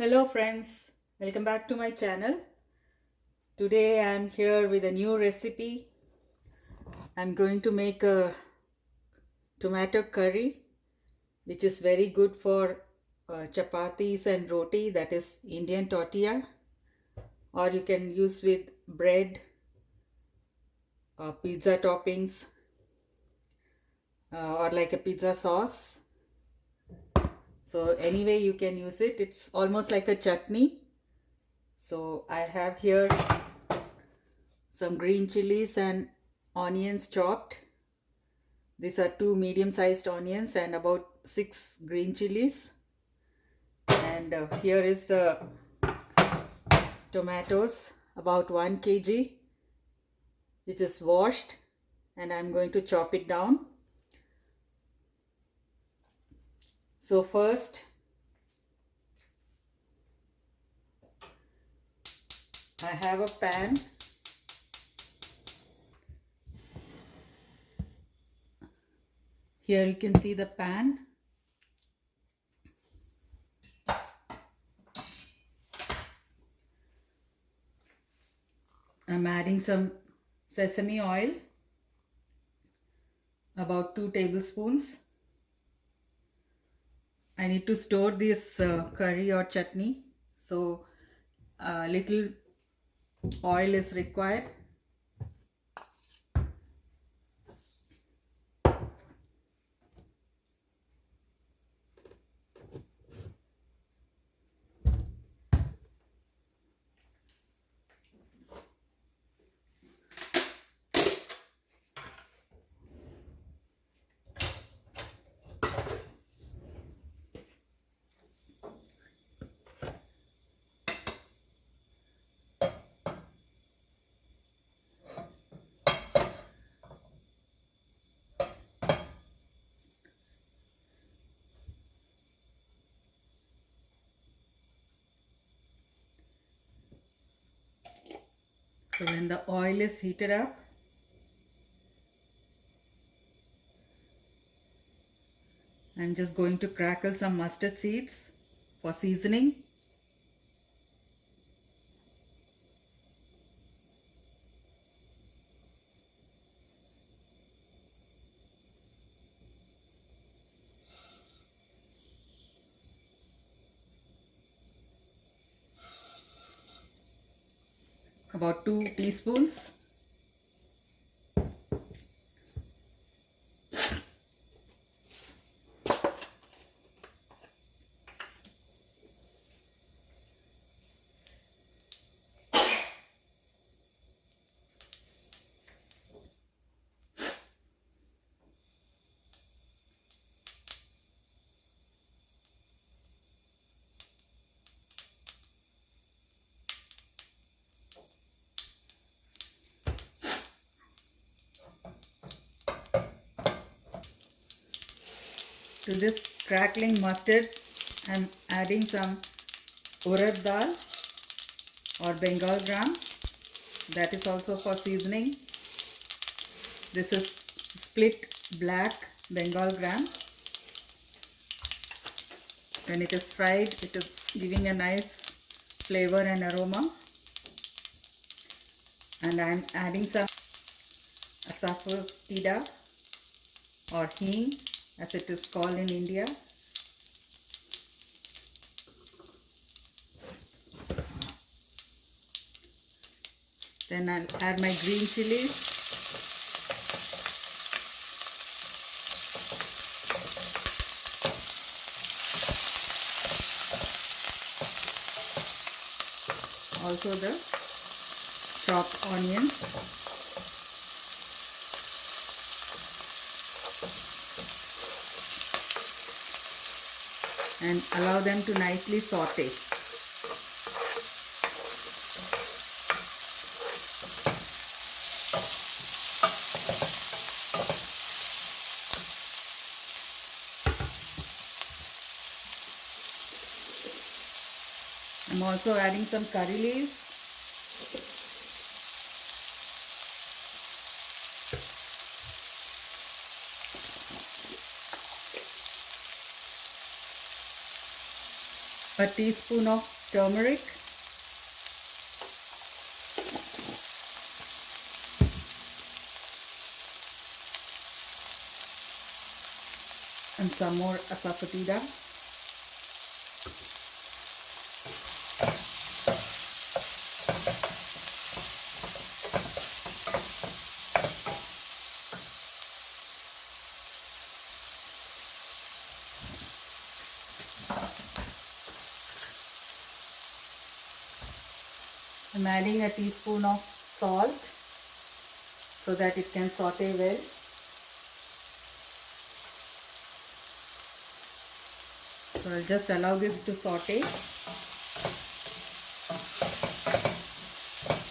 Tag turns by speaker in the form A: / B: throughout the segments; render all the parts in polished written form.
A: Hello friends, welcome back to my channel. Today I'm here with a new recipe. I'm going to make a tomato curry which is very good for chapatis and roti, that is Indian tortilla, or you can use with bread, pizza toppings, or like a pizza sauce. So anyway you can use it. It's almost like a chutney. So I have here some green chilies and onions chopped. These are two medium-sized onions and about 6 green chilies. And here is the tomatoes, about 1 kg, which is washed, and I'm going to chop it down. So first, I have a pan. Here you can see the pan. I'm adding some sesame oil, about 2 tablespoons. I need to store this curry or chutney, so a little oil is required. So when the oil is heated up, I'm just going to crackle some mustard seeds for seasoning. About 2 teaspoons. To this crackling mustard, I'm adding some urad dal or Bengal gram. That is also for seasoning. This is split black Bengal gram. When it is fried, it is giving a nice flavor and aroma. And I'm adding some asafoetida or hing, as it is called in India. Then I'll add my green chilies. Also the chopped onions. And allow them to nicely saute. I'm also adding some curry leaves. a teaspoon of turmeric, and some more asafoetida. I'm adding a teaspoon of salt so that it can saute well. So I'll just allow this to saute.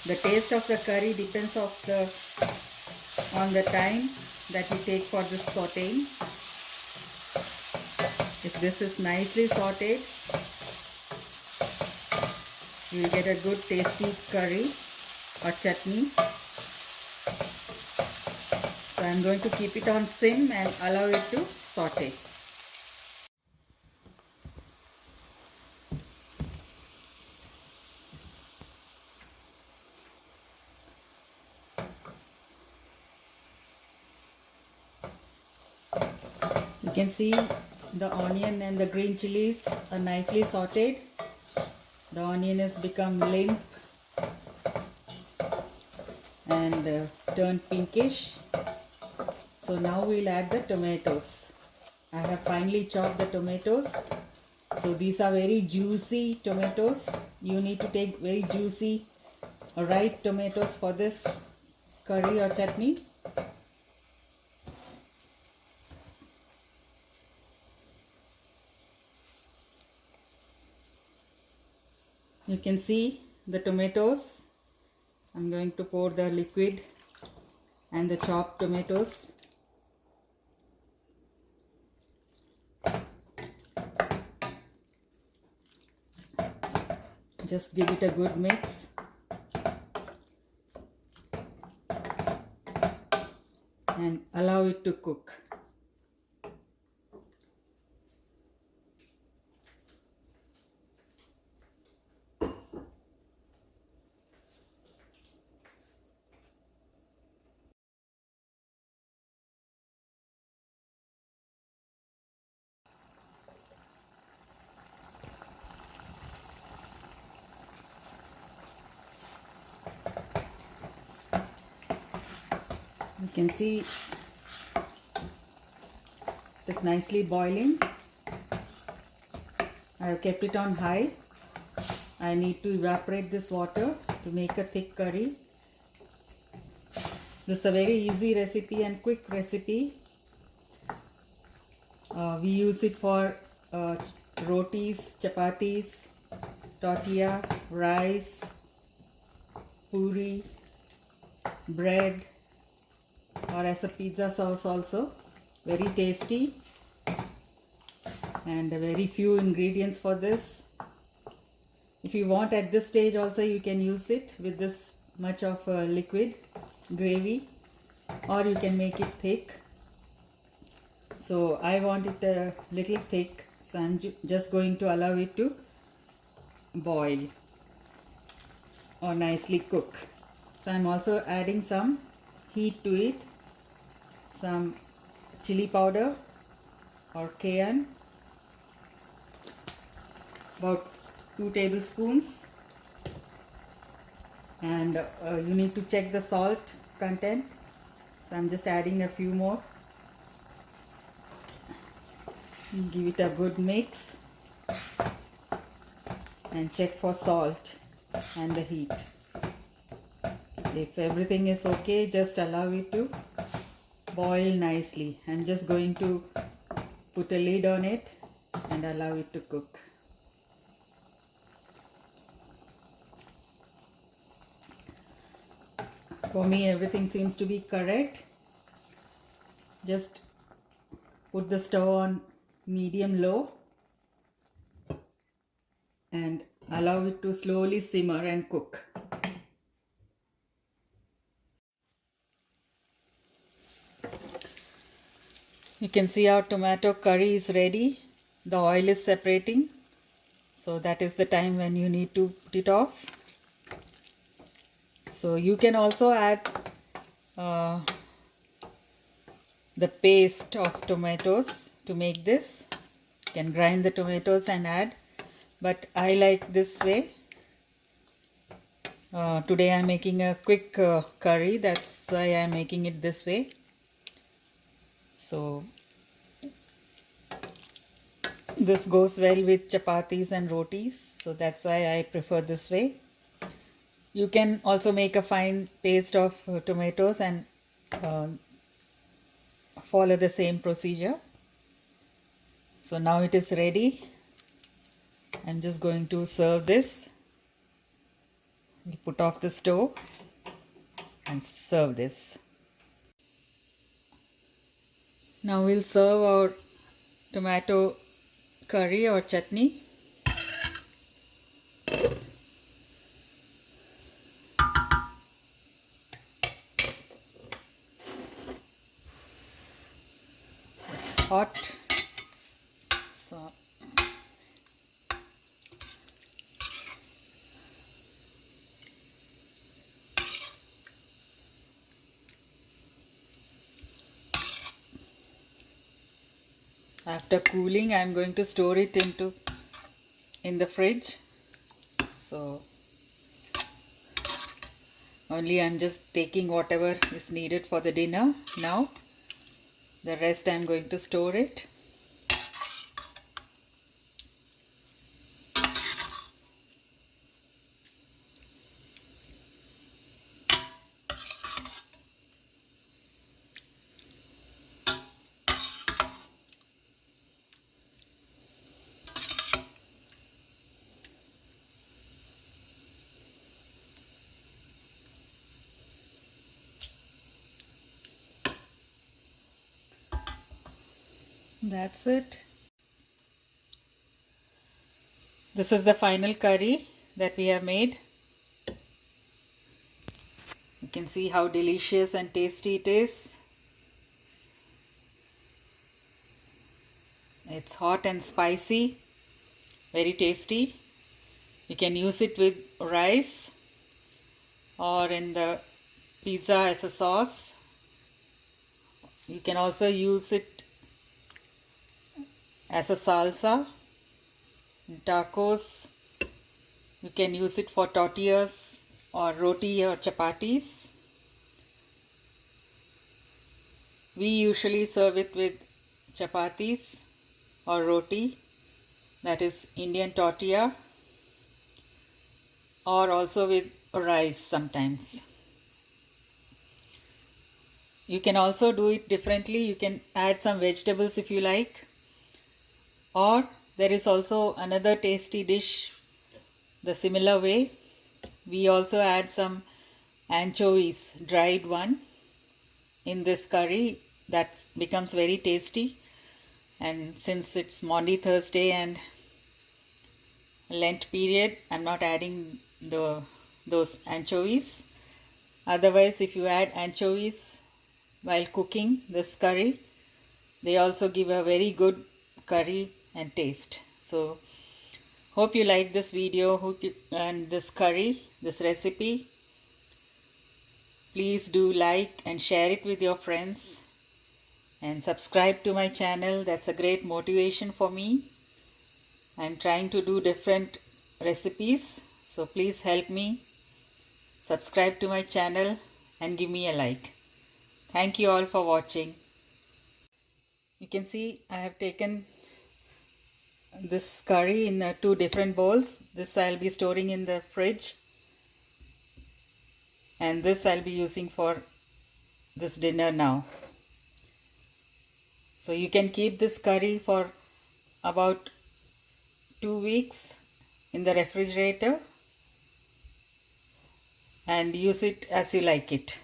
A: The taste of the curry depends on the time that you take for this sauteing. If this is nicely sauteed, you will get a good tasty curry or chutney. So I'm going to keep it on sim and allow it to saute. You can see the onion and the green chilies are nicely sauteed. The onion has become limp and turned pinkish. So now we'll add the tomatoes. I have finely chopped the tomatoes. So these are very juicy tomatoes. You need to take very juicy ripe tomatoes for this curry or chutney. You can see the tomatoes. I'm going to pour the liquid and the chopped tomatoes. Just give it a good mix. And allow it to cook. You can see it is nicely boiling. I have kept it on high. I need to evaporate this water to make a thick curry. This is a very easy recipe and quick recipe. We use it for rotis, chapatis, tortilla, rice, puri, bread, or as a pizza sauce also. Very tasty and very few ingredients for this. If you want at this stage also, you can use it with this much of liquid gravy, or you can make it thick. So I want it a little thick, so I'm just going to allow it to boil or nicely cook. So I'm also adding some heat to it, some chili powder or cayenne, about 2 tablespoons, and you need to check the salt content. So I'm just adding a few more. Give it a good mix and check for salt and the heat. If everything is okay, just allow it to boil nicely. I'm just going to put a lid on it and allow it to cook. For me, everything seems to be correct. Just put the stove on medium low and allow it to slowly simmer and cook. You can see our tomato curry is ready. The oil is separating. So that is the time when you need to put it off. So you can also add uh, the paste of tomatoes to make this. You can grind the tomatoes and add, but I like this way. Today I'm making a quick curry, that's why I'm making it this way. So this goes well with chapatis and rotis, so that's why I prefer this way. You can also make a fine paste of tomatoes and uh, follow the same procedure. So now it is ready. I'm just going to serve this. We'll put off the stove and serve this. Now we'll serve our tomato curry or chutney. It's hot. So after cooling, I'm going to store it in the fridge. So only I'm just taking whatever is needed for the dinner now. The rest I'm going to store it. That's it. This is the final curry that we have made. You can see how delicious and tasty it is. It's hot and spicy, very tasty. You can use it with rice or in the pizza as a sauce. You can also use it as a salsa in tacos. You can use it for tortillas or roti or chapatis. We usually serve it with chapatis or roti, that is Indian tortilla, or also with rice sometimes. You can also do it differently. You can add some vegetables if you like, or there is also another tasty dish the similar way. We also add some anchovies, dried one, in this curry. That becomes very tasty. And since it's Maundy Thursday and Lent period, I'm not adding those anchovies. Otherwise, if you add anchovies while cooking this curry, they also give a very good curry and taste. So hope you like this video and this curry, this recipe. Please do like and share it with your friends and subscribe to my channel. That's a great motivation for me. I'm trying to do different recipes, so please help me. Subscribe to my channel and give me a like. Thank you all for watching. You can see I have taken this curry in two different bowls. This I'll be storing in the fridge, and this I'll be using for this dinner now. So you can keep this curry for about 2 weeks in the refrigerator and use it as you like it.